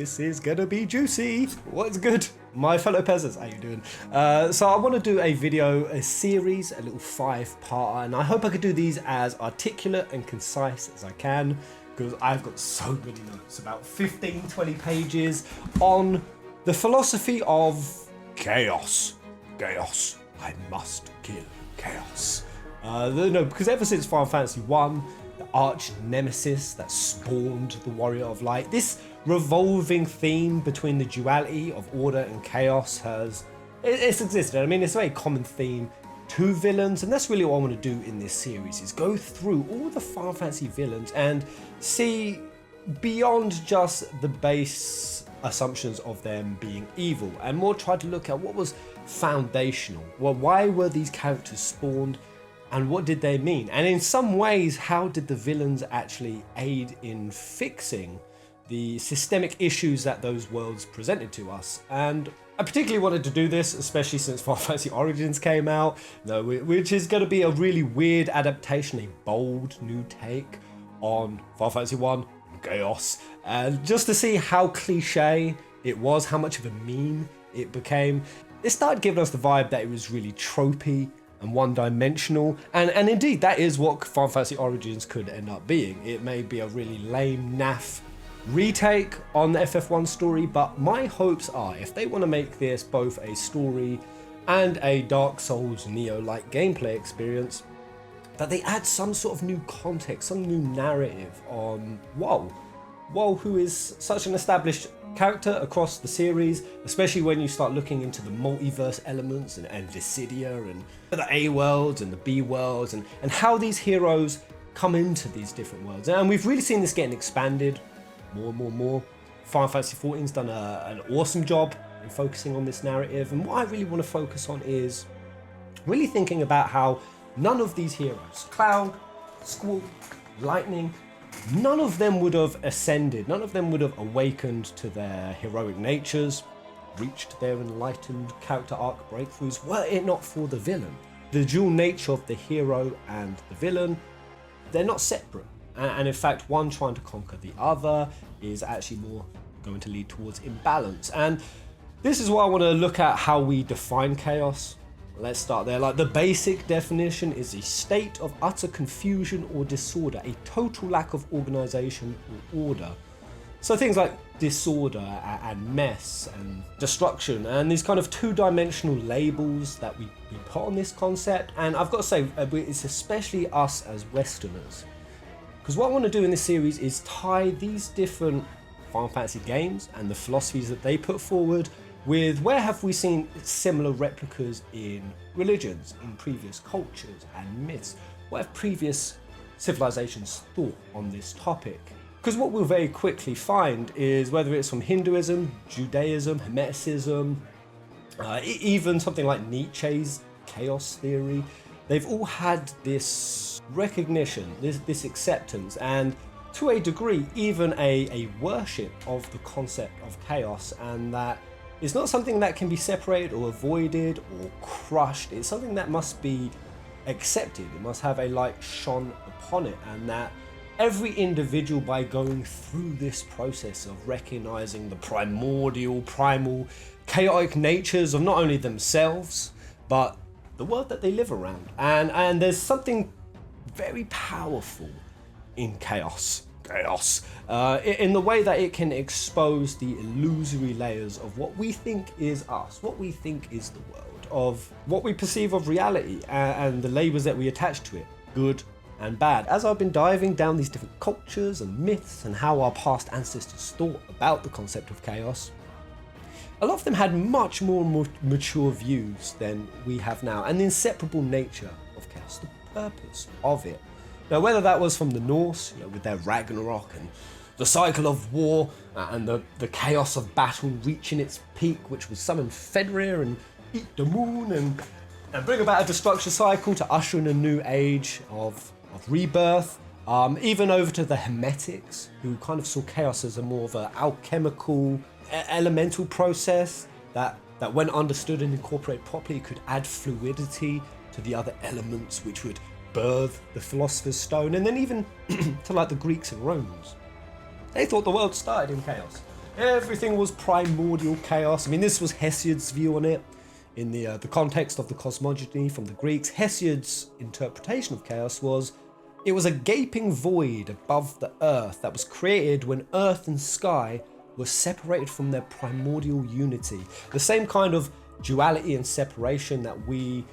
This is gonna be juicy. What's good? My fellow peasants, how you doing? So I want to do a video, a series, a little 5-parter, and I hope I could do these as articulate and concise as I can, because I've got so many notes, about 15, 20 pages on the philosophy of chaos. Chaos. I must kill chaos. No, because ever since Final Fantasy 1, the arch nemesis that spawned the Warrior of Light, this revolving theme between the duality of order and chaos it's existed. I mean, it's a very common theme to villains, and that's really what I want to do in this series, is go through all the Final Fantasy villains and see beyond just the base assumptions of them being evil, and more try to look at what was foundational. Well, why were these characters spawned? And what did they mean? And in some ways, how did the villains actually aid in fixing the systemic issues that those worlds presented to us? And I particularly wanted to do this, especially since Final Fantasy Origins came out, which is going to be a really weird adaptation, a bold new take on Final Fantasy 1 chaos. And just to see how cliche it was, how much of a meme it became. It started giving us the vibe that it was really tropey and one-dimensional, and indeed that is what Final Fantasy Origins could end up being. It may be a really lame, naff retake on the FF1 story, but my hopes are, if they want to make this both a story and a Dark Souls Neo-like gameplay experience, that they add some sort of new context, some new narrative on Woe, who is such an established character across the series, especially when you start looking into the multiverse elements and Dissidia and the A worlds and the B worlds and how these heroes come into these different worlds. And we've really seen this getting expanded more. Final Fantasy XIV's done an awesome job in focusing on this narrative, and what I really want to focus on is really thinking about how none of these heroes, Cloud, Squall, Lightning, none of them would have ascended, none of them would have awakened to their heroic natures, reached their enlightened character arc breakthroughs, were it not for the villain. The dual nature of the hero and the villain, they're not separate. And in fact, one trying to conquer the other is actually more going to lead towards imbalance. And this is what I want to look at, how we define chaos. Let's start there. Like, the basic definition is a state of utter confusion or disorder, a total lack of organization or order. So things like disorder and mess and destruction, and these kind of two-dimensional labels that we put on this concept. And I've got to say, it's especially us as Westerners, because what I want to do in this series is tie these different Final Fantasy games and the philosophies that they put forward with where have we seen similar replicas in religions, in previous cultures and myths. What have previous civilizations thought on this topic? Because what we'll very quickly find is, whether it's from Hinduism, Judaism, Hermeticism, even something like Nietzsche's chaos theory, they've all had this recognition, this acceptance, and to a degree even a worship of the concept of chaos, and that it's not something that can be separated or avoided or crushed. It's something that must be accepted. It must have a light shone upon it, and that every individual, by going through this process of recognizing the primal, chaotic natures of not only themselves, but the world that they live around. And there's something very powerful in chaos, in the way that it can expose the illusory layers of what we think is us, what we think is the world, of what we perceive of reality, and the labels that we attach to it, good and bad. As I've been diving down these different cultures and myths and how our past ancestors thought about the concept of chaos, a lot of them had much more mature views than we have now, and the inseparable nature of chaos, the purpose of it. Now, whether that was from the Norse, with their Ragnarok and the cycle of war and the chaos of battle reaching its peak, which would summon Fenrir and eat the moon and bring about a destruction cycle to usher in a new age of rebirth, even over to the Hermetics, who kind of saw chaos as a more of an alchemical, elemental process that when understood and incorporated properly could add fluidity to the other elements, which would birth the Philosopher's Stone. And then even to like the Greeks and Romans, they thought the world started in chaos. everything was primordial chaos. I mean, this was Hesiod's view on it. In the context of the cosmogony from the Greeks, Hesiod's interpretation of chaos was it was a gaping void above the earth that was created when earth and sky were separated from their primordial unity. The same kind of duality and separation that we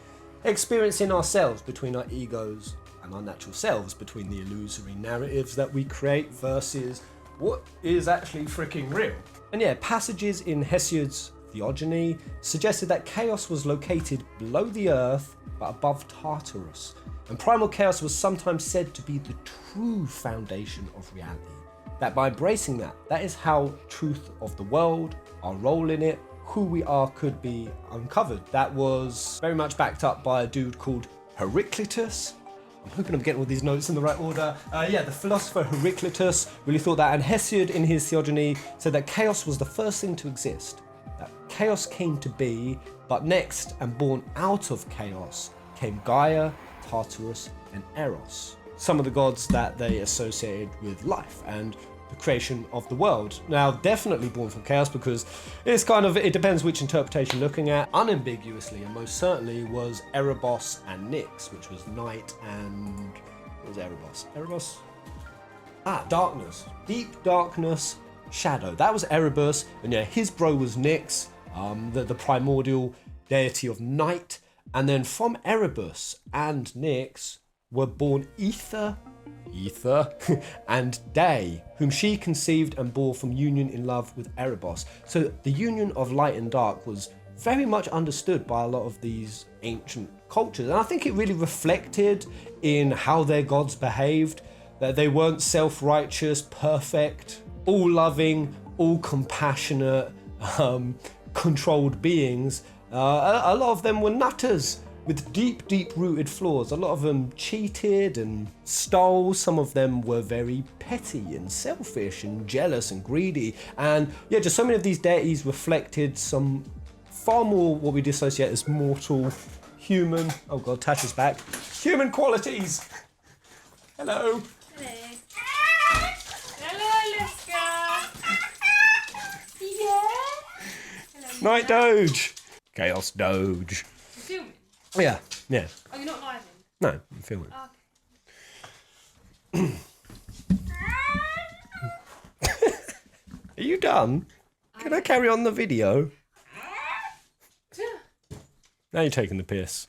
experience in ourselves between our egos and our natural selves, between the illusory narratives that we create versus what is actually freaking real. And yeah, passages in Hesiod's theogony suggested that chaos was located below the earth but above Tartarus. And primal chaos was sometimes said to be the true foundation of reality. That by embracing that is how truth of the world, our role in it, who we are could be uncovered. That was very much backed up by a dude called Heraclitus. I'm hoping I'm getting all these notes in the right order. The philosopher Heraclitus really thought that, and Hesiod in his theogony said that chaos was the first thing to exist. That chaos came to be, but next and born out of chaos came Gaia, Tartarus, and Eros. Some of the gods that they associated with life and the creation of the world. Now, definitely born from chaos because it depends which interpretation you're looking at. Unambiguously and most certainly was Erebos and Nyx, which was night and... what was Erebos? Erebos? Darkness. Deep darkness, shadow. That was Erebus, and yeah, his bro was Nyx, the primordial deity of night. And then from Erebus and Nyx were born Ether, and Day, whom she conceived and bore from union in love with Erebos. So the union of light and dark was very much understood by a lot of these ancient cultures. And I think it really reflected in how their gods behaved, that they weren't self-righteous, perfect, all-loving, all-compassionate, controlled beings. A lot of them were nutters with deep-rooted flaws. A lot of them cheated and stole. Some of them were very petty and selfish and jealous and greedy. And yeah, just so many of these deities reflected some far more what we'd associate as mortal, human, oh god, Tasha's back, human qualities. Hello. Hello, Liska. Yeah. Hello, Night Doge. Chaos Doge. You filming? Yeah. Oh, you're not live in? No, I'm filming. Oh, okay. Are you done? Can I carry on the video? Now you're taking the piss.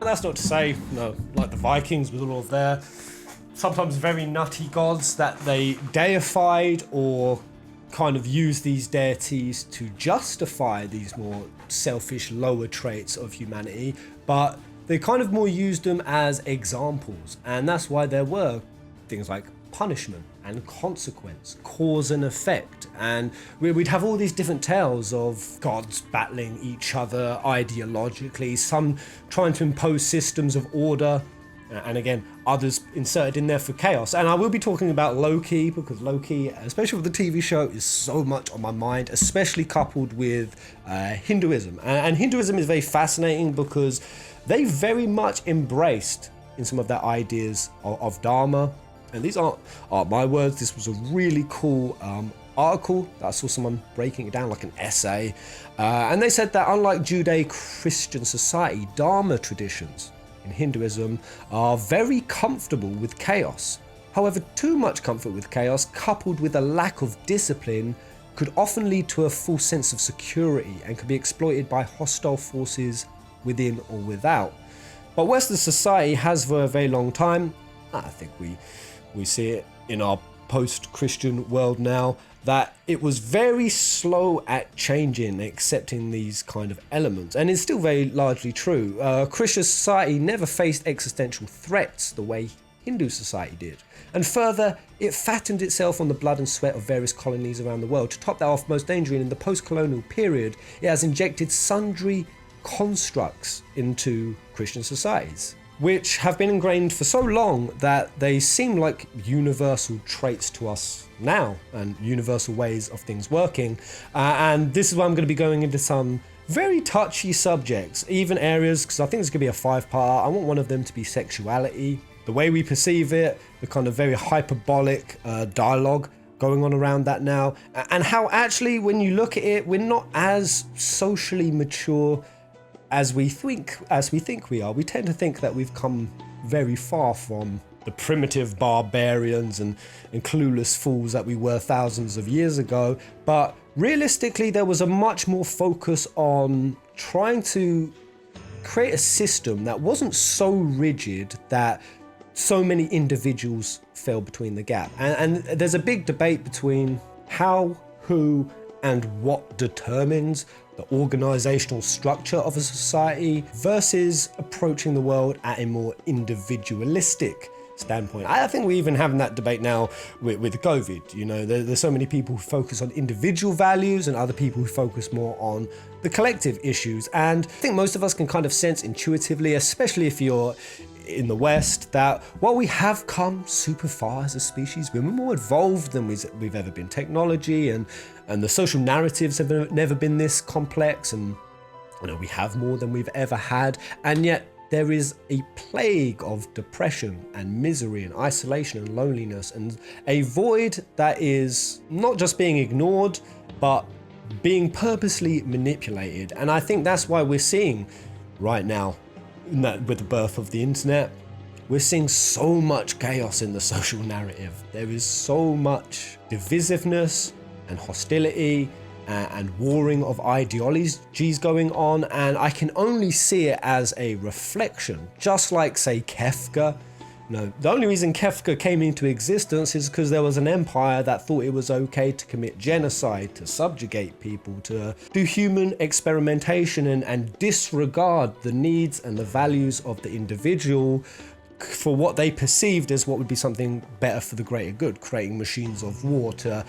That's not to say, no, like the Vikings with all of their sometimes very nutty gods that they deified or kind of use these deities to justify these more selfish, lower traits of humanity, but they kind of more used them as examples, and that's why there were things like punishment and consequence, cause and effect, and we'd have all these different tales of gods battling each other ideologically, some trying to impose systems of order, and again, others inserted in there for chaos. And I will be talking about Loki, because Loki, especially with the TV show, is so much on my mind, especially coupled with Hinduism. And Hinduism is very fascinating because they very much embraced in some of their ideas of Dharma. And these aren't my words. This was a really cool article that I saw someone breaking it down like an essay. And they said that unlike Judeo-Christian society, Dharma traditions in Hinduism are very comfortable with chaos. However, too much comfort with chaos coupled with a lack of discipline could often lead to a false sense of security and could be exploited by hostile forces within or without. But Western society has for a very long time, I think we see it in our post-Christian world now, that it was very slow at changing, accepting these kind of elements. And it's still very largely true. Christian society never faced existential threats the way Hindu society did. And further, it fattened itself on the blood and sweat of various colonies around the world. To top that off, most dangerous, in the post-colonial period, it has injected sundry constructs into Christian societies, which have been ingrained for so long that they seem like universal traits to us now and universal ways of things working. And this is why I'm going to be going into some very touchy subjects, even areas, because I think it's going to be a 5-part. I want one of them to be sexuality, the way we perceive it, the kind of very hyperbolic dialogue going on around that now, and how actually when you look at it, we're not as socially mature as we think we are. We tend to think that we've come very far from the primitive barbarians and clueless fools that we were thousands of years ago. But realistically, there was a much more focus on trying to create a system that wasn't so rigid that so many individuals fell between the gap. And there's a big debate between how, who, and what determines the organizational structure of a society versus approaching the world at a more individualistic standpoint. I think we're even having that debate now with COVID. You know, there's so many people who focus on individual values and other people who focus more on the collective issues. And I think most of us can kind of sense intuitively, especially if you're in the West, that while we have come super far as a species, we're more evolved than we've ever been. Technology and the social narratives have never been this complex, and you know, we have more than we've ever had, and yet there is a plague of depression and misery and isolation and loneliness, and a void that is not just being ignored, but being purposely manipulated. And I think that's why we're seeing right now, with the birth of the internet, we're seeing so much chaos in the social narrative. There is so much divisiveness and hostility and warring of ideologies going on, and I can only see it as a reflection, just like, say, Kefka. No, the only reason Kefka came into existence is because there was an empire that thought it was okay to commit genocide, to subjugate people, to do human experimentation and disregard the needs and the values of the individual for what they perceived as what would be something better for the greater good, creating machines of war to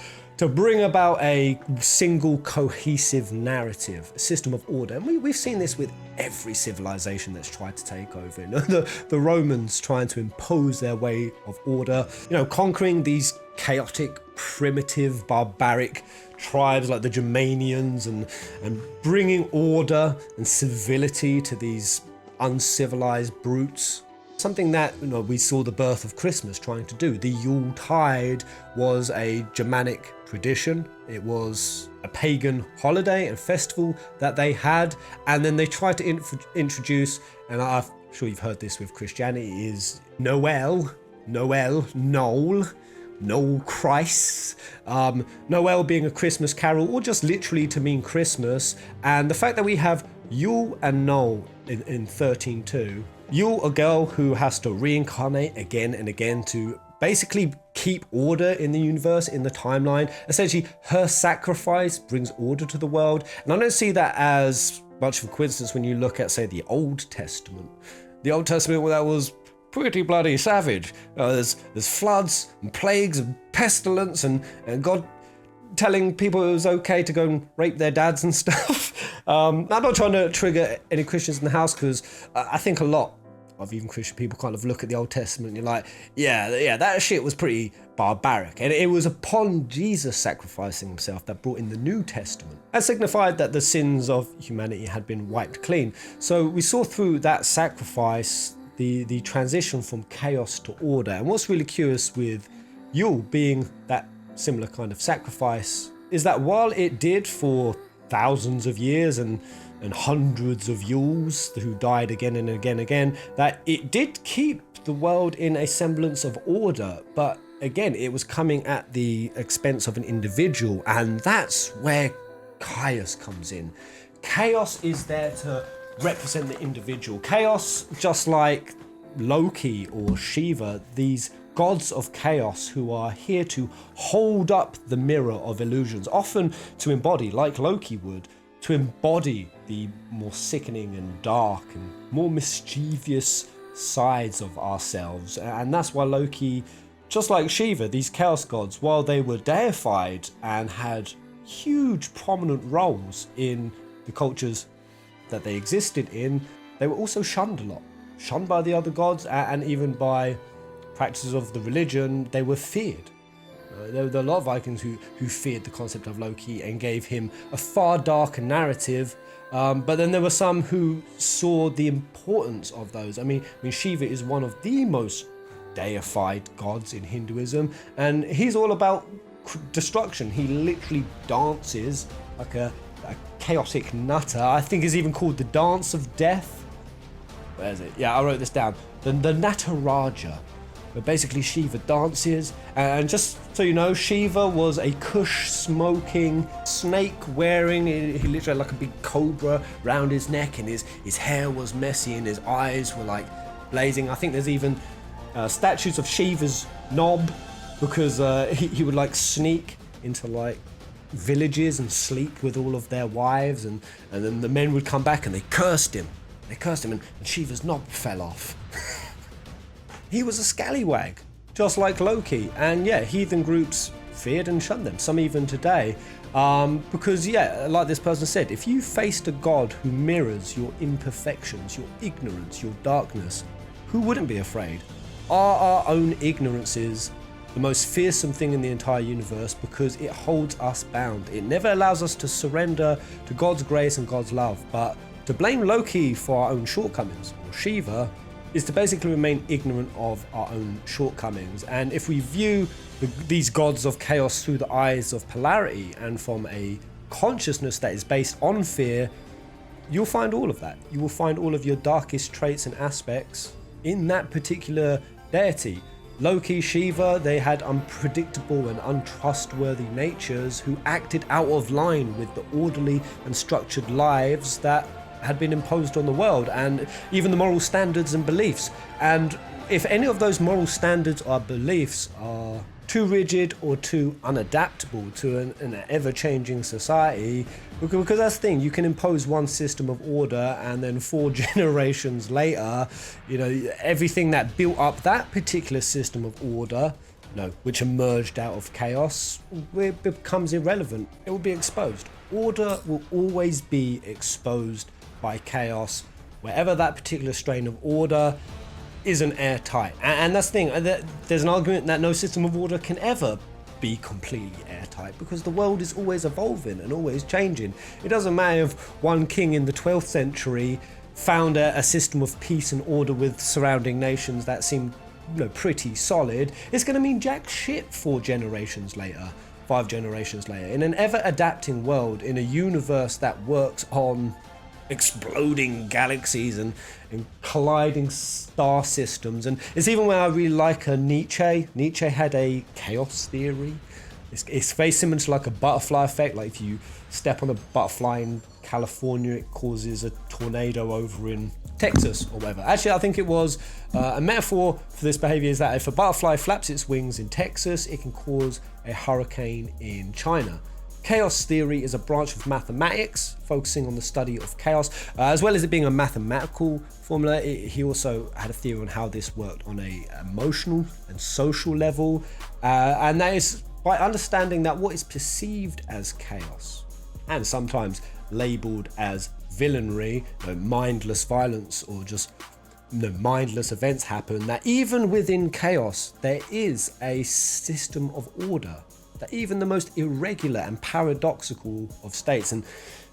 bring about a single cohesive narrative, a system of order. And we've seen this with every civilization that's tried to take over. You know, the Romans trying to impose their way of order, you know, conquering these chaotic, primitive, barbaric tribes like the Germanians and bringing order and civility to these uncivilized brutes. Something that, you know, we saw the birth of Christmas trying to do. The Yuletide was a Germanic tradition. It was a pagan holiday and festival that they had, and then they tried to introduce, and I'm sure you've heard this with Christianity, is Noel Christ, Noel being a Christmas carol, or just literally to mean Christmas. And the fact that we have Yule and Noel in 13.2, Yule, a girl who has to reincarnate again and again to basically keep order in the universe, in the timeline. Essentially, her sacrifice brings order to the world. And I don't see that as much of a coincidence when you look at, say, the Old Testament. The Old Testament, well, that was pretty bloody savage. There's floods and plagues and pestilence and God telling people it was okay to go and rape their dads and stuff. I'm not trying to trigger any Christians in the house, because I think a lot of even Christian people kind of look at the Old Testament and you're like, yeah, that shit was pretty barbaric. And it was upon Jesus sacrificing himself that brought in the New Testament and signified that the sins of humanity had been wiped clean. So we saw through that sacrifice the transition from chaos to order. And what's really curious with Yule being that similar kind of sacrifice is that while it did for thousands of years and hundreds of Yules who died again and again, that it did keep the world in a semblance of order. But again, it was coming at the expense of an individual, and that's where Caius comes in. Chaos is there to represent the individual. Chaos, just like Loki or Shiva, these gods of chaos who are here to hold up the mirror of illusions, often to embody, like Loki would, to embody the more sickening and dark and more mischievous sides of ourselves. And that's why Loki, just like Shiva, these chaos gods, while they were deified and had huge prominent roles in the cultures that they existed in, they were also shunned a lot. Shunned by the other gods, and even by practices of the religion. They were feared. There were a lot of Vikings who feared the concept of Loki and gave him a far darker narrative. But then there were some who saw the importance of those. I mean, Shiva is one of the most deified gods in Hinduism, and he's all about destruction. He literally dances like a chaotic nutter. I think it's even called the Dance of Death. Where is it? Yeah, I wrote this down. The Nataraja, where basically Shiva dances. And just so you know, Shiva was a Kush smoking, snake wearing, he literally had like a big cobra round his neck, and his hair was messy and his eyes were like blazing. I think there's even statues of Shiva's knob, because he would like sneak into like villages and sleep with all of their wives, and then the men would come back and they cursed him and Shiva's knob fell off. He was a scallywag, just like Loki, and yeah, heathen groups feared and shunned them, some even today, because yeah, like this person said, if you faced a god who mirrors your imperfections, your ignorance, your darkness, who wouldn't be afraid? Are our own ignorances the most fearsome thing in the entire universe, because it holds us bound? It never allows us to surrender to God's grace and God's love, but to blame Loki for our own shortcomings, or Shiva, is to basically remain ignorant of our own shortcomings. And if we view these gods of chaos through the eyes of polarity and from a consciousness that is based on fear, you'll find all of that. You will find all of your darkest traits and aspects in that particular deity. Loki, Shiva, they had unpredictable and untrustworthy natures who acted out of line with the orderly and structured lives that had been imposed on the world, and even the moral standards and beliefs. And if any of those moral standards or beliefs are too rigid or too unadaptable to an ever-changing society, because that's the thing, you can impose one system of order and then 4 generations later, you know, everything that built up that particular system of order, which emerged out of chaos, it becomes irrelevant. It will be exposed. Order will always be exposed by chaos, wherever that particular strain of order isn't airtight. And that's the thing, there's an argument that no system of order can ever be completely airtight, because the world is always evolving and always changing. It doesn't matter if one king in the 12th century found a system of peace and order with surrounding nations that seemed pretty solid. It's going to mean jack shit 4 generations later, 5 generations later, in an ever adapting world, in a universe that works on exploding galaxies and colliding star systems. And it's even where I really like Nietzsche. Nietzsche had a chaos theory. It's very similar to like a butterfly effect. Like if you step on a butterfly in California, it causes a tornado over in Texas or whatever. Actually, I think it was a metaphor for this behavior is that if a butterfly flaps its wings in Texas, it can cause a hurricane in China. Chaos theory is a branch of mathematics focusing on the study of chaos, as well as it being a mathematical formula. He also had a theory on how this worked on a emotional and social level, and that is by understanding that what is perceived as chaos and sometimes labeled as villainy, mindless violence, or just mindless events happen, that even within chaos there is a system of order, that even the most irregular and paradoxical of states, and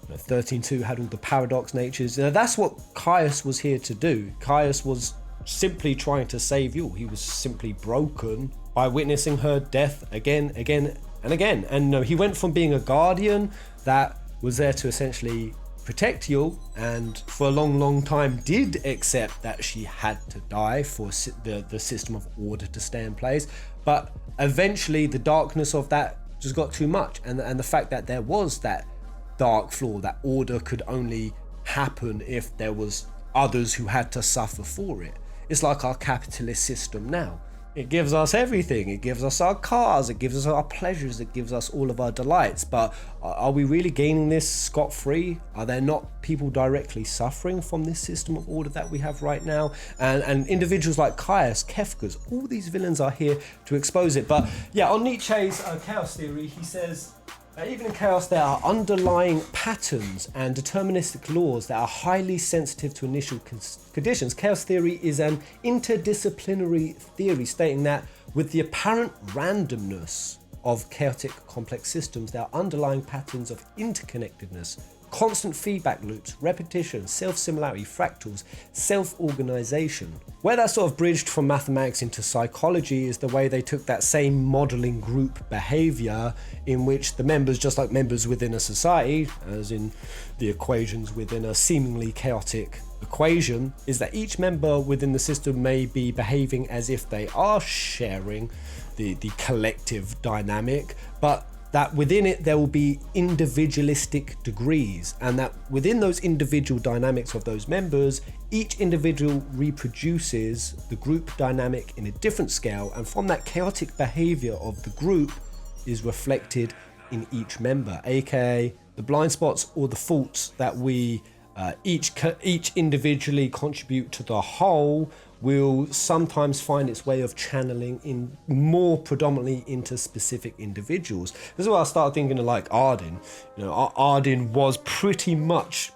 13.2 had all the paradox natures. That's what Caius was here to do. Caius was simply trying to save you. He was simply broken by witnessing her death again and again. And he went from being a guardian that was there to essentially protect you, and for a long time did accept that she had to die for the system of order to stay in place. But eventually the darkness of that just got too much, and the fact that there was that dark flaw, that order could only happen if there was others who had to suffer for it. It's like our capitalist system now. It gives us everything. It gives us our cars, it gives us our pleasures, it gives us all of our delights. But are we really gaining this scot-free? Are there not people directly suffering from this system of order that we have right now? And individuals like Caius, Kefka's, all these villains are here to expose it. But yeah, on Nietzsche's chaos theory, he says, even in chaos, there are underlying patterns and deterministic laws that are highly sensitive to initial conditions. Chaos theory is an interdisciplinary theory stating that with the apparent randomness of chaotic complex systems, there are underlying patterns of interconnectedness, constant feedback loops, repetition, self-similarity, fractals, self-organization. Where that sort of bridged from mathematics into psychology is the way they took that same modeling group behavior in which the members, just like members within a society, as in the equations within a seemingly chaotic equation, is that each member within the system may be behaving as if they are sharing the collective dynamic, but that within it there will be individualistic degrees, and that within those individual dynamics of those members, each individual reproduces the group dynamic in a different scale, and from that chaotic behavior of the group is reflected in each member, aka the blind spots or the faults that we each individually contribute to the whole will sometimes find its way of channeling in more predominantly into specific individuals. This is why I started thinking of like Ardyn. You know, Ardyn was pretty much,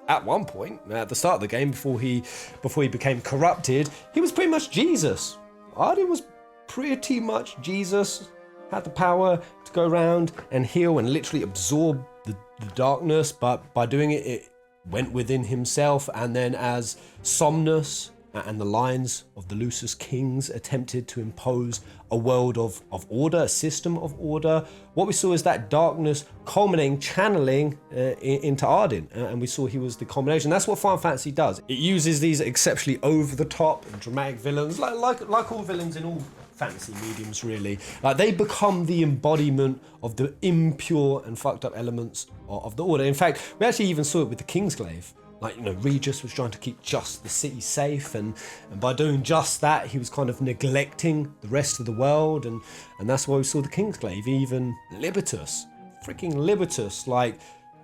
at one point at the start of the game, before he became corrupted, he was pretty much Jesus. Ardyn was pretty much Jesus, had the power to go around and heal and literally absorb the darkness, but by doing it, it went within himself. And then as Somnus and the lines of the Lucis Kings attempted to impose a world of order, a system of order, what we saw is that darkness culminating, channeling into Ardyn, and we saw he was the culmination. That's what Final Fantasy does. It uses these exceptionally over-the-top and dramatic villains, like all villains in all fantasy mediums, really. Like, they become the embodiment of the impure and fucked up elements of the order. In fact, we actually even saw it with the Kingsglaive. Like, you know, Regis was trying to keep just the city safe, and by doing just that, he was kind of neglecting the rest of the world, and that's why we saw the Kingsglaive. Even Libertus, freaking Libertus, like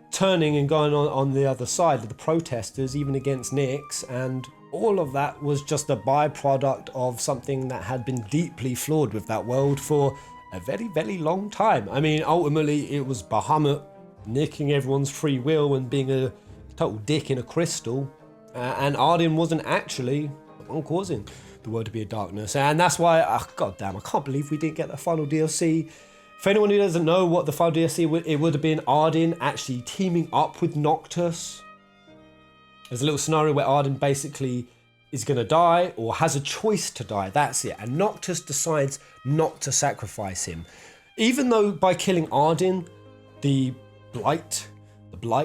turning and going on the other side of the protesters, even against Nyx, and all of that was just a byproduct of something that had been deeply flawed with that world for a very, very long time. I mean, ultimately, it was Bahamut nicking everyone's free will and being a total dick in a crystal, and Ardyn wasn't actually the one causing the world to be a darkness. And that's why, god damn, I can't believe we didn't get the final DLC. For anyone who doesn't know what the final DLC it would have been Ardyn actually teaming up with Noctis. There's a little scenario where Ardyn basically is going to die, or has a choice to die, that's it, and Noctis decides not to sacrifice him. Even though by killing Ardyn, the blight,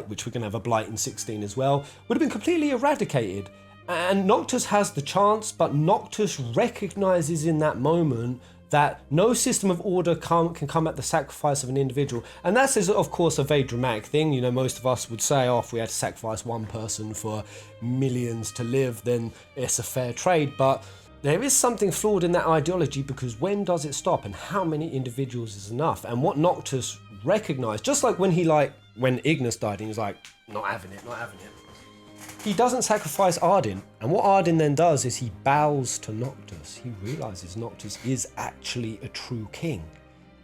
which we're going to have a blight in 16 as well, would have been completely eradicated. And Noctis has the chance, but Noctis recognizes in that moment that no system of order can come at the sacrifice of an individual. And that's, of course, a very dramatic thing. You know, most of us would say, oh, if we had to sacrifice one person for millions to live, then it's a fair trade. But there is something flawed in that ideology, because when does it stop, and how many individuals is enough? And what Noctis recognized, just like when Ignis died, and he was like, not having it. He doesn't sacrifice Ardyn, and what Ardyn then does is he bows to Noctis. He realizes Noctis is actually a true king.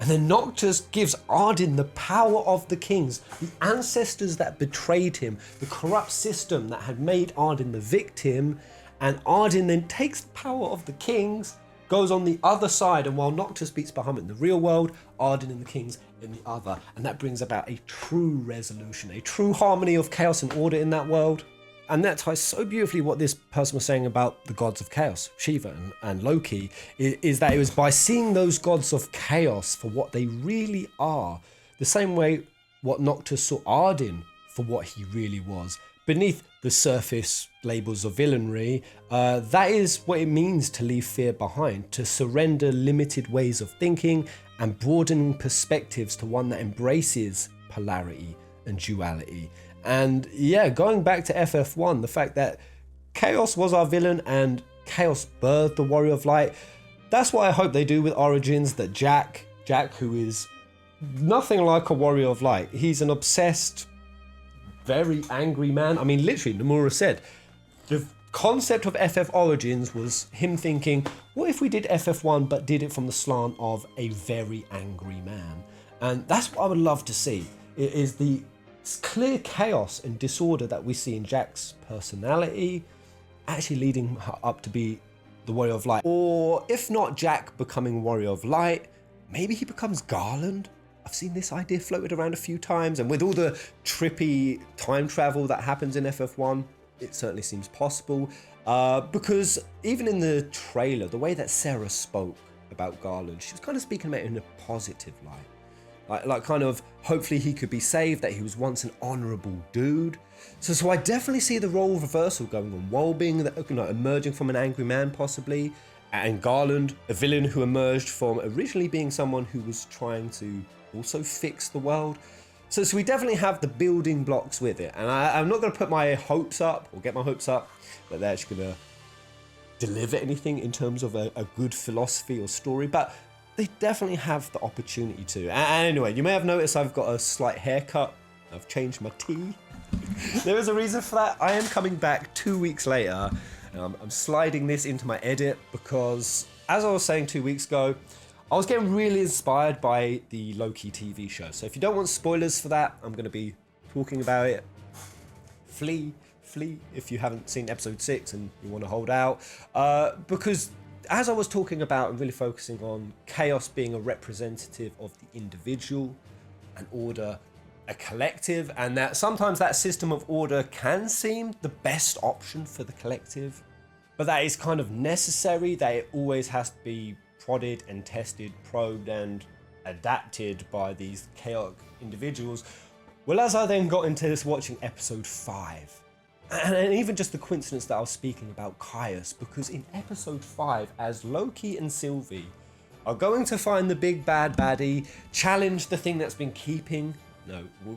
And then Noctis gives Ardyn the power of the kings, the ancestors that betrayed him, the corrupt system that had made Ardyn the victim, and Ardyn then takes the power of the kings, goes on the other side, and while Noctis beats Bahamut in the real world, Ardyn and the kings in the other. And that brings about a true resolution, a true harmony of chaos and order in that world. And that ties so beautifully what this person was saying about the gods of chaos, Shiva and Loki, is that it was by seeing those gods of chaos for what they really are, the same way what Noctis saw Ardyn for what he really was, beneath the surface labels of villainy. That is what it means to leave fear behind, to surrender limited ways of thinking and broadening perspectives to one that embraces polarity and duality. And yeah, going back to FF1, the fact that Chaos was our villain and Chaos birthed the Warrior of Light, that's what I hope they do with Origins, that Jack, who is nothing like a Warrior of Light, he's an obsessed, very angry man. I mean, literally, Nomura said, the concept of FF Origins was him thinking, what if we did FF1 but did it from the slant of a very angry man? And that's what I would love to see, is the clear chaos and disorder that we see in Jack's personality actually leading up to be the Warrior of Light. Or if not Jack becoming Warrior of Light, maybe he becomes Garland. I've seen this idea floated around a few times, and with all the trippy time travel that happens in FF1, it certainly seems possible. Because even in the trailer, the way that Sarah spoke about Garland, she was kind of speaking about it in a positive light. Like kind of, hopefully he could be saved, that he was once an honourable dude. So I definitely see the role reversal going on. Wolbing, emerging from an angry man possibly, and Garland, a villain who emerged from originally being someone who was trying to also fix the world. So we definitely have the building blocks with it. And I'm not going to put my hopes up, or get my hopes up, that they're actually going to deliver anything in terms of a good philosophy or story, but they definitely have the opportunity to. And anyway, you may have noticed I've got a slight haircut. I've changed my tee. There is a reason for that. I am coming back 2 weeks later. I'm sliding this into my edit because, as I was saying 2 weeks ago, I was getting really inspired by the Loki TV show. So if you don't want spoilers for that, I'm going to be talking about it. Flee if you haven't seen episode 6 and you want to hold out. Because as I was talking about and really focusing on chaos being a representative of the individual, and order a collective, and that sometimes that system of order can seem the best option for the collective, but that is kind of necessary, that it always has to be prodded and tested, probed and adapted by these chaotic individuals. Well, as I then got into this watching episode 5, and even just the coincidence that I was speaking about Caius, because in episode 5, as Loki and Sylvie are going to find the big bad baddie, challenge the thing that's been keeping,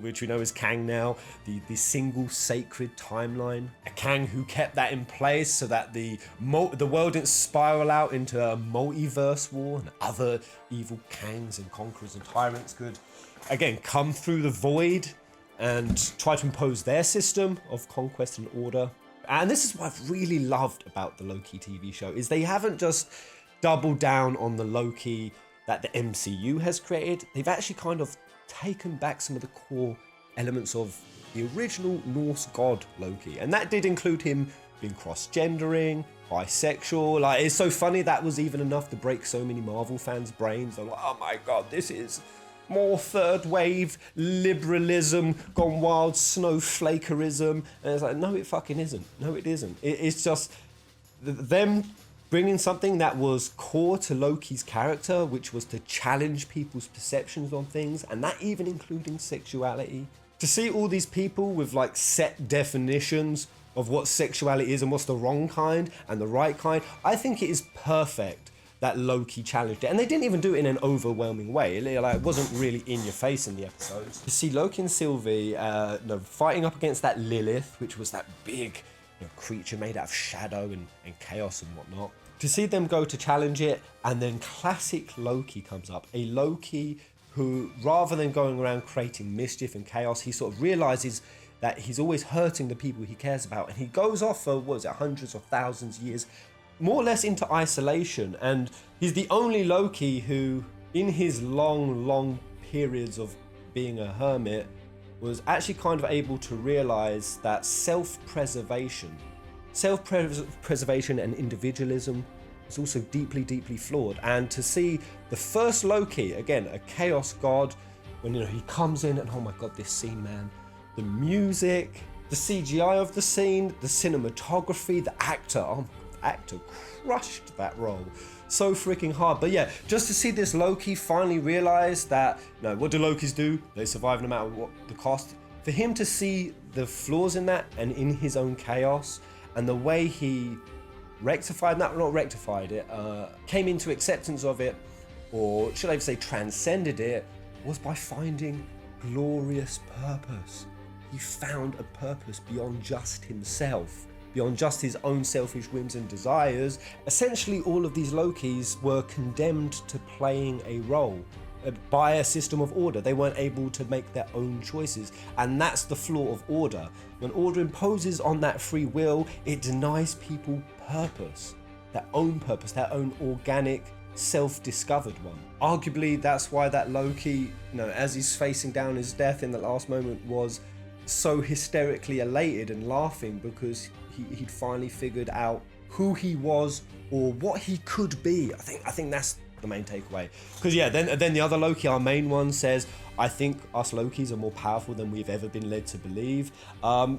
which we know is Kang now, the single sacred timeline. A Kang who kept that in place so that the world didn't spiral out into a multiverse war, and other evil Kangs and conquerors and tyrants could, again, come through the void and try to impose their system of conquest and order. And this is what I've really loved about the Loki TV show, is they haven't just doubled down on the Loki that the MCU has created. They've actually kind of taken back some of the core elements of the original Norse god Loki, and that did include him being cross-gendering, bisexual. Like, it's so funny that was even enough to break so many Marvel fans' brains. They're like, oh my god, this is more third wave liberalism gone wild, snowflakerism. And it's like, no, it fucking isn't. No, it isn't. It's just them bringing something that was core to Loki's character, which was to challenge people's perceptions on things, and that even including sexuality. To see all these people with like set definitions of what sexuality is and what's the wrong kind and the right kind, I think it is perfect that Loki challenged it. And they didn't even do it in an overwhelming way. It wasn't really in your face in the episodes. You see Loki and Sylvie fighting up against that Lilith, which was that big creature made out of shadow and chaos and whatnot. To see them go to challenge it, and then classic Loki comes up. A Loki who, rather than going around creating mischief and chaos, he sort of realizes that he's always hurting the people he cares about, and he goes off for, hundreds of thousands of years, more or less into isolation. And he's the only Loki who, in his long periods of being a hermit, was actually kind of able to realize that self-preservation and individualism is also deeply flawed. And to see the first Loki, again, a chaos god, when he comes in and, oh my god, this scene, man, the music, the CGI of the scene, the cinematography, the actor, the actor crushed that role so freaking hard. But yeah, just to see this Loki finally realize that, what do Lokis do? They survive no matter what the cost. For him to see the flaws in that and in his own chaos, and the way he rectified that, not rectified it, came into acceptance of it, or should I even say transcended it, was by finding glorious purpose. He found a purpose beyond just himself, beyond just his own selfish whims and desires. Essentially, all of these Lokis were condemned to playing a role by a system of order. They weren't able to make their own choices, and that's the flaw of order. When order imposes on that free will, it denies people purpose, their own organic, self-discovered one. Arguably, that's why that Loki, as he's facing down his death in the last moment, was so hysterically elated and laughing, because he'd finally figured out who he was or what he could be. I think that's the main takeaway. Because yeah, then the other Loki, our main one, says, I think us Lokis are more powerful than we've ever been led to believe.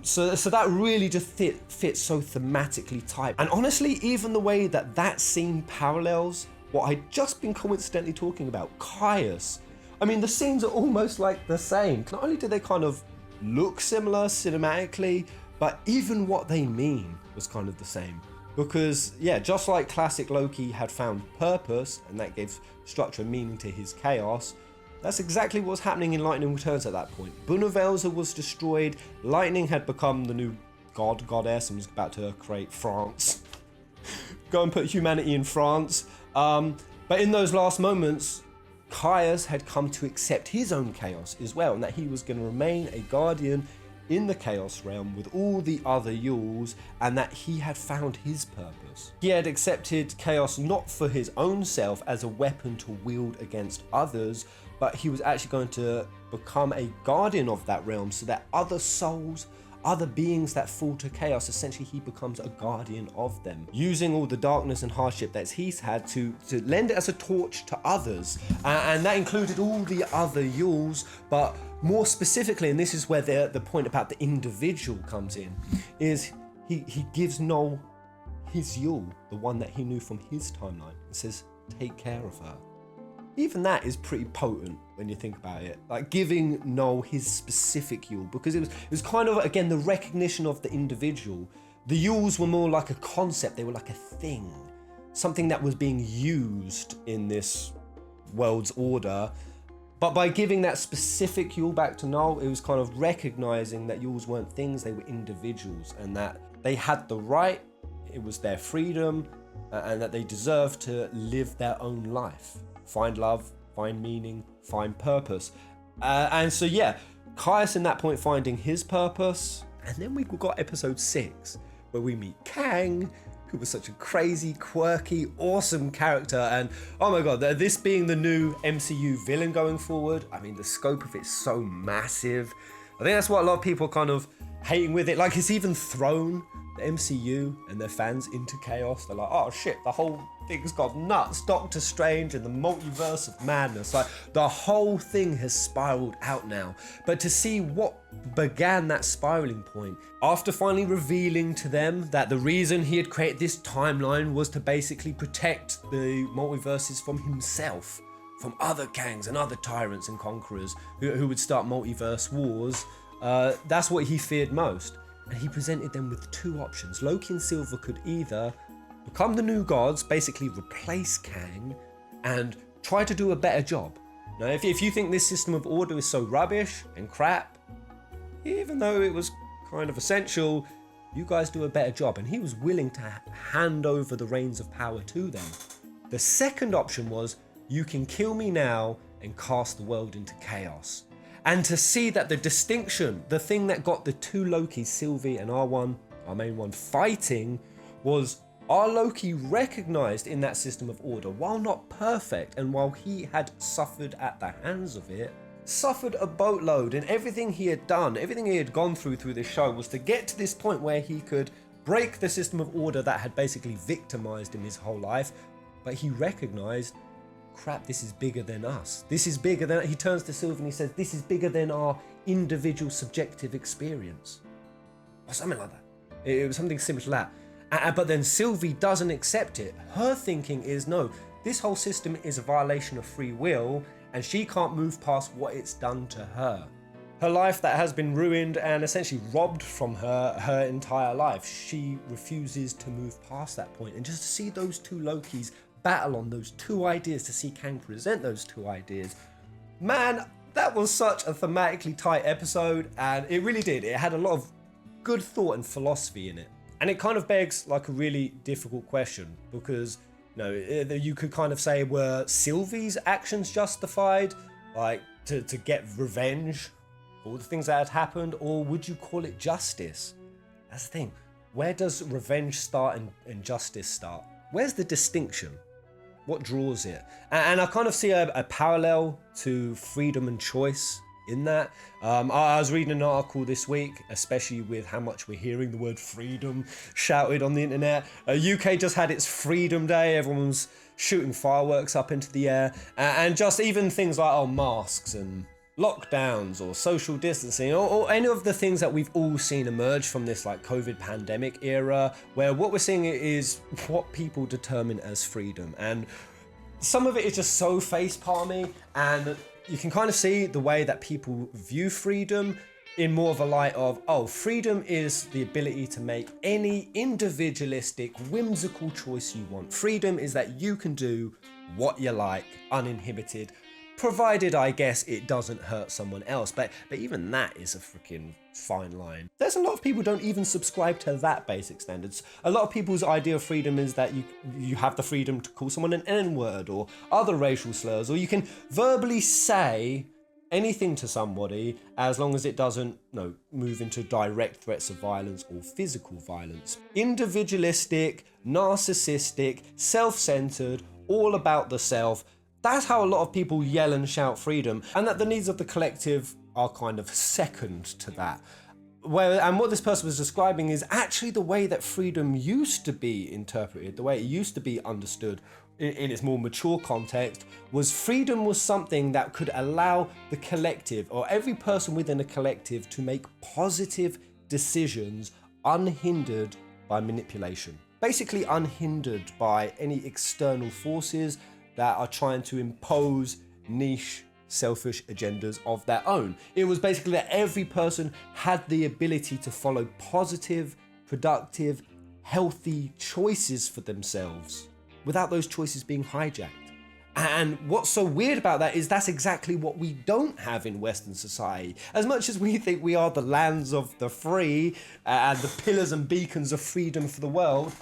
So that really just fits so thematically tight. And honestly, even the way that scene parallels what I'd just been coincidentally talking about, Caius. I mean, the scenes are almost like the same. Not only do they kind of look similar cinematically, but even what they mean was kind of the same. Because yeah, just like classic Loki had found purpose, and that gave structure and meaning to his chaos, that's exactly what was happening in Lightning Returns at that point. Bunavelza was destroyed, Lightning had become the new goddess, and was about to create France. Go and put humanity in France. But in those last moments, Caius had come to accept his own chaos as well, and that he was going to remain a guardian in the Chaos Realm with all the other Yules, and that he had found his purpose. He had accepted chaos not for his own self as a weapon to wield against others, but he was actually going to become a guardian of that realm, so that other souls, other beings that fall to chaos, essentially he becomes a guardian of them, using all the darkness and hardship that he's had to lend it as a torch to others. And that included all the other Yules, but more specifically, and this is where the point about the individual comes in, is he gives Noel his Yule, the one that he knew from his timeline, and says, take care of her. Even that is pretty potent when you think about it. Like giving Noel his specific Yule, because it was kind of, again, the recognition of the individual. The Yules were more like a concept, they were like a thing, something that was being used in this world's order. But by giving that specific Yule back to Noel, it was kind of recognizing that Yules weren't things, they were individuals, and that they had the right, it was their freedom, and that they deserved to live their own life. Find love, find meaning, find purpose. And so yeah, Caius in that point finding his purpose. And then we got episode 6, where we meet Kang, who was such a crazy, quirky, awesome character. And oh my god, this being the new MCU villain going forward, I mean, the scope of it's so massive. I think that's what a lot of people are kind of hating with it. Like, it's even thrown the MCU and their fans into chaos. They're like, oh shit, the whole thing's got nuts. Doctor Strange and the multiverse of madness. Like, the whole thing has spiraled out now. But to see what began that spiraling point, after finally revealing to them that the reason he had created this timeline was to basically protect the multiverses from himself, from other Kangs and other tyrants and conquerors who would start multiverse wars, that's what he feared most. And he presented them with 2 options. Loki and Silver could either become the new gods, basically replace Kang, and try to do a better job. Now, if you think this system of order is so rubbish and crap, even though it was kind of essential, you guys do a better job. And he was willing to hand over the reins of power to them. The second option was, you can kill me now and cast the world into chaos. And to see that the distinction, the thing that got the 2 Lokis, Sylvie and our main one, fighting, was our Loki recognized in that system of order, while not perfect, and while he had suffered at the hands of it, suffered a boatload, and everything he had done, everything he had gone through this show was to get to this point where he could break the system of order that had basically victimized him his whole life. But he recognized, crap, this is bigger than us. This is bigger than, he turns to Sylvie and he says, this is bigger than our individual subjective experience. Or something like that. It was something similar to that. But then Sylvie doesn't accept it. Her thinking is, no, this whole system is a violation of free will, and she can't move past what it's done to her. Her life that has been ruined and essentially robbed from her entire life. She refuses to move past that point. And just to see those 2 Lokis battle on those 2 ideas, to see Kang present those 2 ideas, man, that was such a thematically tight episode, and it really did. It had a lot of good thought and philosophy in it. And it kind of begs like a really difficult question, because you could kind of say, were Sylvie's actions justified, like to get revenge for all the things that had happened, or would you call it justice? That's the thing. Where does revenge start and justice start? Where's the distinction? What draws it? And I kind of see a parallel to freedom and choice in that. I was reading an article this week, especially with how much we're hearing the word freedom shouted on the internet. UK just had its Freedom Day. Everyone's shooting fireworks up into the air, and just even things like masks and lockdowns or social distancing, or any of the things that we've all seen emerge from this like COVID pandemic era, where what we're seeing is what people determine as freedom. And some of it is just so face palmy, and you can kind of see the way that people view freedom in more of a light of, freedom is the ability to make any individualistic, whimsical choice you want. Freedom is that you can do what you like, uninhibited, provided, I guess, it doesn't hurt someone else. But even that is a freaking fine line. There's a lot of people who don't even subscribe to that basic standards. A lot of people's idea of freedom is that you have the freedom to call someone an N-word or other racial slurs, or you can verbally say anything to somebody as long as it doesn't move into direct threats of violence or physical violence. Individualistic, narcissistic, self-centered, all about the self. That's how a lot of people yell and shout freedom, and that the needs of the collective are kind of second to that. And what this person was describing is actually the way that freedom used to be interpreted, the way it used to be understood in its more mature context, was freedom was something that could allow the collective, or every person within a collective, to make positive decisions unhindered by manipulation. Basically unhindered by any external forces that are trying to impose niche, selfish agendas of their own. It was basically that every person had the ability to follow positive, productive, healthy choices for themselves without those choices being hijacked. And what's so weird about that is that's exactly what we don't have in Western society. As much as we think we are the lands of the free and the pillars and beacons of freedom for the world,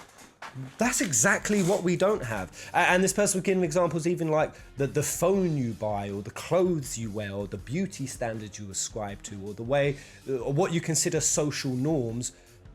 that's exactly what we don't have. And this person was giving examples even like the phone you buy, or the clothes you wear, or the beauty standards you ascribe to, or the way, or what you consider social norms.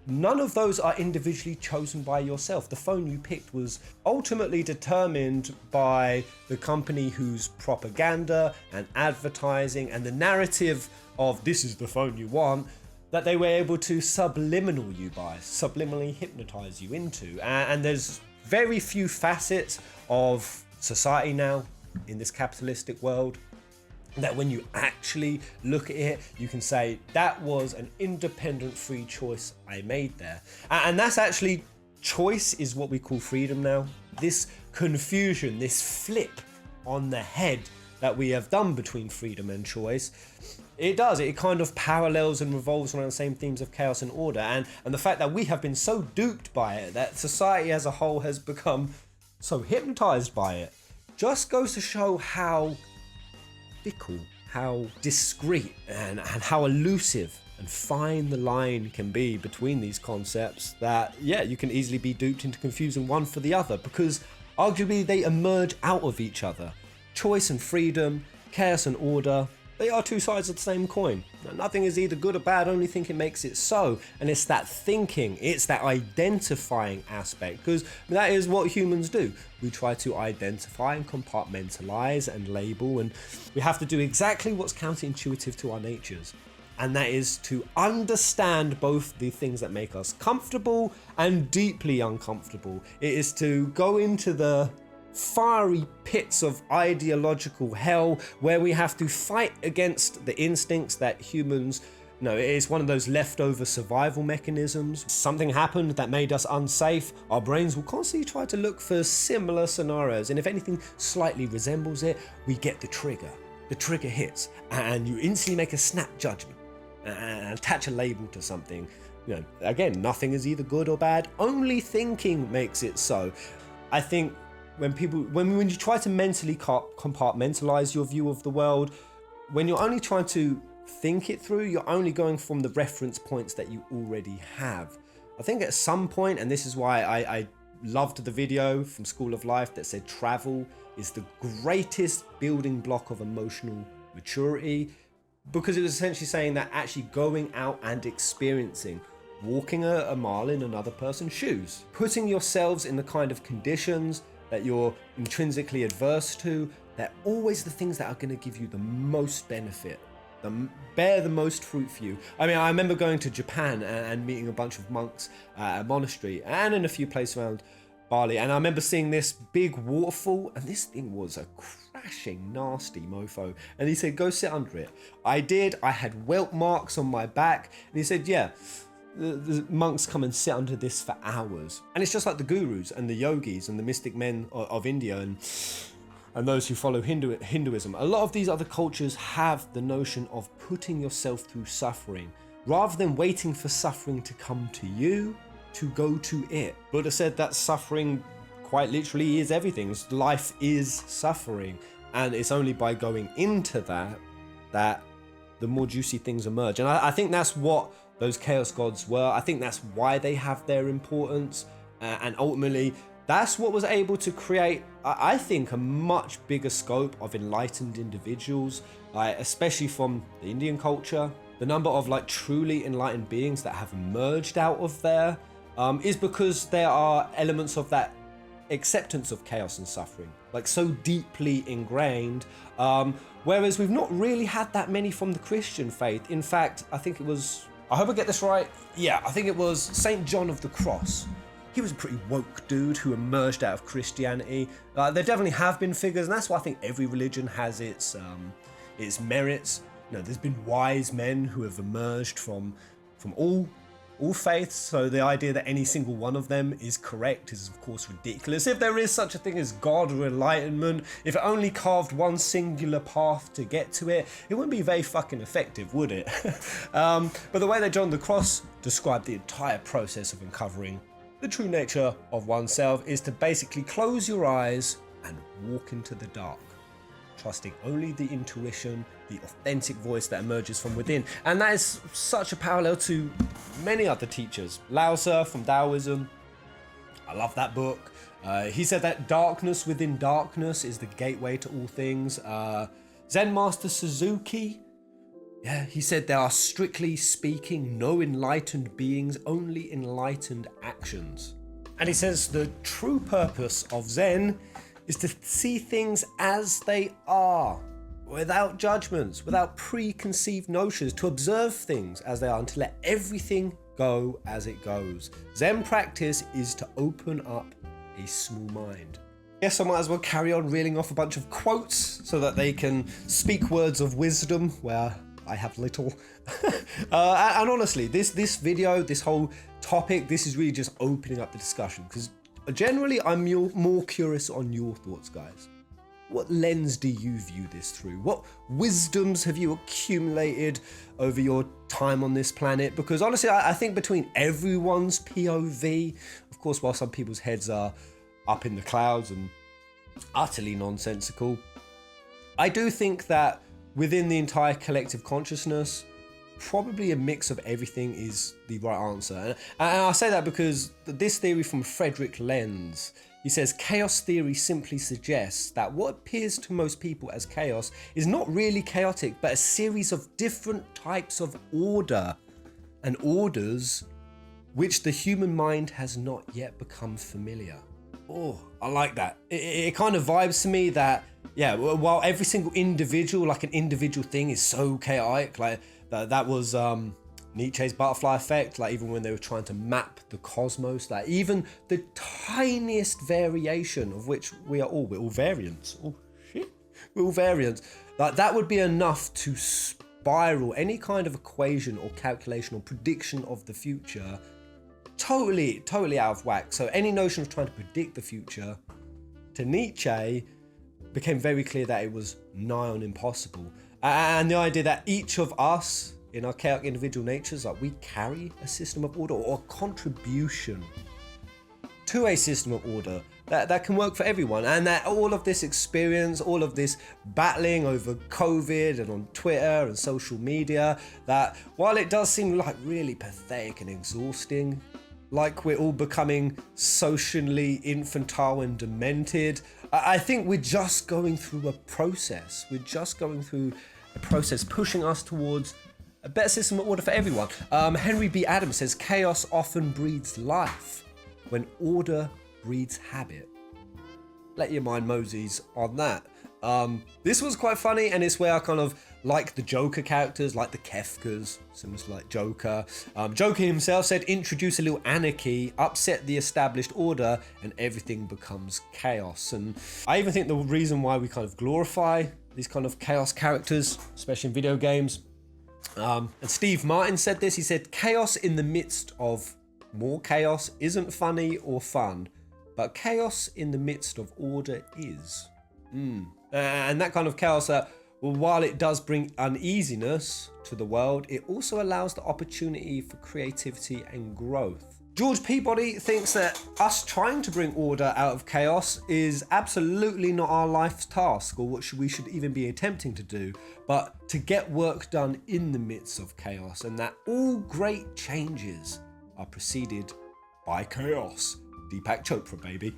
None of those are individually chosen by yourself. The phone you picked was ultimately determined by the company whose propaganda and advertising and the narrative of this is the phone you want, that they were able to subliminally hypnotize you into. And there's very few facets of society now in this capitalistic world that when you actually look at it, you can say that was an independent free choice I made there. And that's actually, choice is what we call freedom now. This confusion, this flip on the head that we have done between freedom and choice, it kind of parallels and revolves around the same themes of chaos and order, and the fact that we have been so duped by it, that society as a whole has become so hypnotized by it, just goes to show how fickle, how discreet, and how elusive and fine the line can be between these concepts, that you can easily be duped into confusing one for the other, because arguably they emerge out of each other. Choice and freedom, chaos and order, they are two sides of the same coin. Nothing is either good or bad, only thinking makes it so. And it's that thinking, it's that identifying aspect, because that is what humans do. We try to identify and compartmentalize and label, and we have to do exactly what's counterintuitive to our natures. And that is to understand both the things that make us comfortable and deeply uncomfortable. It is to go into the fiery pits of ideological hell where we have to fight against the instincts that humans, it is one of those leftover survival mechanisms. Something happened that made us unsafe. Our brains will constantly try to look for similar scenarios, and if anything slightly resembles it, we get the trigger. The trigger hits, and you instantly make a snap judgment and attach a label to something. Again, nothing is either good or bad. Only thinking makes it so. I think when you try to mentally compartmentalize your view of the world, when you're only trying to think it through, you're only going from the reference points that you already have. I think at some point, and this is why I loved the video from School of Life that said travel is the greatest building block of emotional maturity, because it was essentially saying that actually going out and experiencing, walking a mile in another person's shoes, putting yourselves in the kind of conditions that you're intrinsically adverse to, they're always the things that are going to give you the most benefit, bear the most fruit for you. I mean, I remember going to Japan and meeting a bunch of monks at a monastery and in a few places around, Bali, and I remember seeing this big waterfall, and this thing was a crashing nasty mofo, and he said go sit under it. I did. I had welt marks on my back, and he said yeah, the monks come and sit under this for hours, and it's just like the gurus and the yogis and the mystic men of India and those who follow Hinduism. A lot of these other cultures have the notion of putting yourself through suffering rather than waiting for suffering to come to you, to go to it. Buddha said that suffering quite literally is everything. Life is suffering, and it's only by going into that the more juicy things emerge. And I think that's what those chaos gods were. I think that's why they have their importance, and ultimately that's what was able to create, I think, a much bigger scope of enlightened individuals, especially from the Indian culture. The number of truly enlightened beings that have emerged out of there is because there are elements of that acceptance of chaos and suffering, so deeply ingrained, whereas we've not really had that many from the Christian faith. In fact, I think it was, I hope I get this right, I think it was Saint John of the Cross. He was a pretty woke dude who emerged out of Christianity. There definitely have been figures, and that's why I think every religion has its merits. There's been wise men who have emerged from all faiths, so the idea that any single one of them is correct is of course ridiculous. If there is such a thing as God or enlightenment, if it only carved one singular path to get to it, it wouldn't be very fucking effective, would it? But the way that John the Cross described the entire process of uncovering the true nature of oneself is to basically close your eyes and walk into the dark, trusting only the intuition, the authentic voice that emerges from within. And that is such a parallel to many other teachers. Lao Tzu from Taoism, I love that book. He said that darkness within darkness is the gateway to all things. Zen Master Suzuki, he said there are, strictly speaking, no enlightened beings, only enlightened actions. And he says the true purpose of Zen is to see things as they are, without judgments, without preconceived notions, to observe things as they are and to let everything go as it goes. Zen practice is to open up a small mind. Yes, I might as well carry on reeling off a bunch of quotes so that they can speak words of wisdom where I have little. And honestly, this video, this whole topic, this is really just opening up the discussion, because generally I'm more curious on your thoughts, guys. What lens do you view this through? What wisdoms have you accumulated over your time on this planet? Because honestly, I think between everyone's POV, of course, while some people's heads are up in the clouds and utterly nonsensical, I do think that within the entire collective consciousness, probably a mix of everything is the right answer. And I say that because this theory from Frederick Lenz, he says chaos theory simply suggests that what appears to most people as chaos is not really chaotic, but a series of different types of order and orders which the human mind has not yet become familiar. Oh, I like that. It kind of vibes to me that, while every single individual, like an individual thing, is so chaotic, that was Nietzsche's butterfly effect, even when they were trying to map the cosmos, even the tiniest variation of which we're all variants. Oh shit, we're all variants. That would be enough to spiral any kind of equation or calculation or prediction of the future totally out of whack. So any notion of trying to predict the future, to Nietzsche, became very clear that it was nigh on impossible. And the idea that each of us, in our chaotic individual natures, we carry a system of order or a contribution to a system of order that can work for everyone. And that all of this experience, all of this battling over COVID and on Twitter and social media, that while it does seem really pathetic and exhausting, we're all becoming socially infantile and demented, I think we're just going through a process. We're just going through a process pushing us towards a better system of order for everyone. Henry B. Adams says chaos often breeds life when order breeds habit. Let your mind moseys on that. This was quite funny, and it's where I kind of like the Joker characters, like the Kefkas, similar to like Joker. Joker himself said, introduce a little anarchy, upset the established order, and everything becomes chaos. And I even think the reason why we kind of glorify these kind of chaos characters, especially in video games, and Steve Martin said this, he said, chaos in the midst of more chaos isn't funny or fun, but chaos in the midst of order is. And that kind of chaos that, well, while it does bring uneasiness to the world, it also allows the opportunity for creativity and growth. George Peabody thinks that us trying to bring order out of chaos is absolutely not our life's task, or what we should even be attempting to do, but to get work done in the midst of chaos, and that all great changes are preceded by chaos. Deepak Chopra, baby.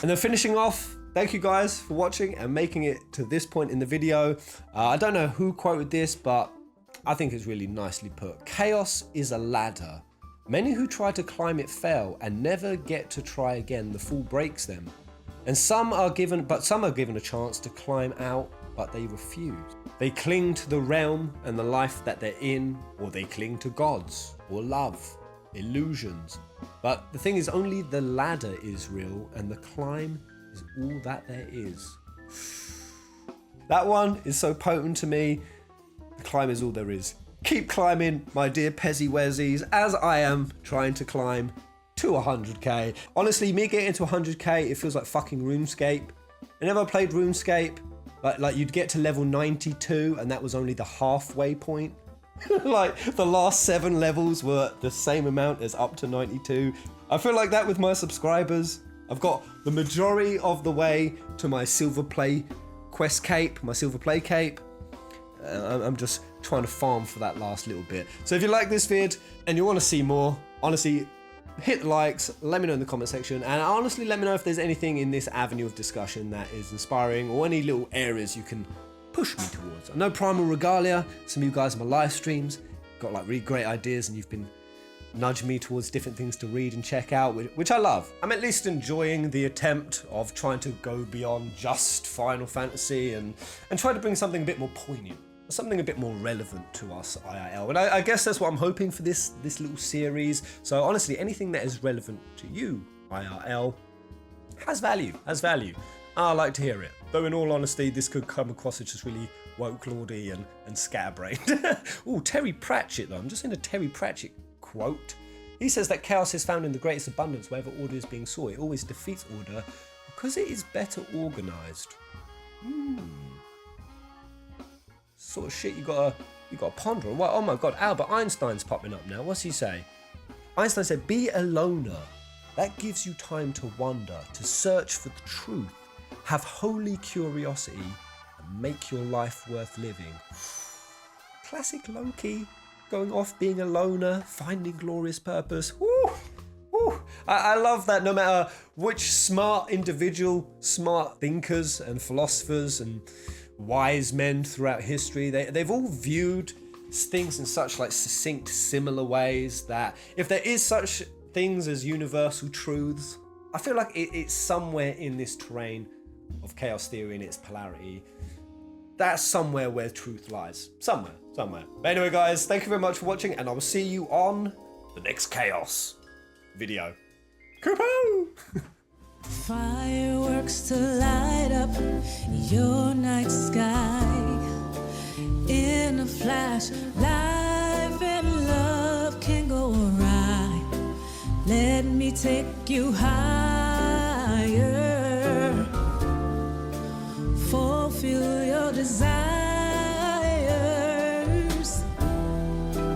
And then finishing off, thank you guys for watching and making it to this point in the video. I don't know who quoted this, but I think it's really nicely put. Chaos is a ladder. Many who try to climb it fail and never get to try again. The fall breaks them. And some are given a chance to climb out, but they refuse. They cling to the realm and the life that they're in, or they cling to gods or love, illusions. But the thing is, only the ladder is real, and the climb is all that there is. That one is so potent to me. The climb is all there is. Keep climbing, my dear Pezzy Wezzies, as I am trying to climb to 100k. Honestly, me getting to 100k, it feels like fucking RuneScape. Whenever I played RuneScape, like you'd get to level 92 and that was only the halfway point. Like the last 7 levels were the same amount as up to 92. I feel like that with my subscribers. I've got the majority of the way to my silver play quest cape, my silver play cape. I'm just trying to farm for that last little bit. So if you like this vid and you want to see more, honestly, hit the likes, let me know in the comment section, and honestly let me know if there's anything in this avenue of discussion that is inspiring, or any little areas you can push me towards. I know Primal Regalia, some of you guys in my live streams got like really great ideas, and you've been nudging me towards different things to read and check out, which I love. I'm at least enjoying the attempt of trying to go beyond just Final Fantasy and try to bring something a bit more poignant, something a bit more relevant to us IRL. And I guess that's what I'm hoping for this little series. So honestly, anything that is relevant to you IRL has value. I like to hear it. Though in all honesty, this could come across as just really woke lordy and scatterbrained. Oh, Terry Pratchett though. I'm just in a Terry Pratchett quote. He says that chaos is found in the greatest abundance wherever order is being sought. It always defeats order because it is better organized. Sort of shit you gotta ponder on. Oh my god, Albert Einstein's popping up now. What's he say? Einstein said, be a loner. That gives you time to wonder, to search for the truth, have holy curiosity, and make your life worth living. Classic Loki, going off being a loner, finding glorious purpose. Woo! Woo! I love that no matter which smart individual, smart thinkers and philosophers and wise men throughout history, they've all viewed things in such like succinct, similar ways that if there is such things as universal truths, I feel like it's somewhere in this terrain of chaos theory and its polarity. That's somewhere where truth lies. Somewhere. But anyway, guys, thank you very much for watching, and I will see you on the next chaos video. Kupo! Fireworks to light up your night sky. In a flash, life and love can go awry. Let me take you higher. Fulfill your desires.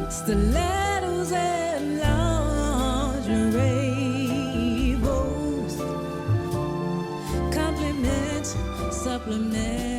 Stilettos and lingerie bows. Compliments, supplements.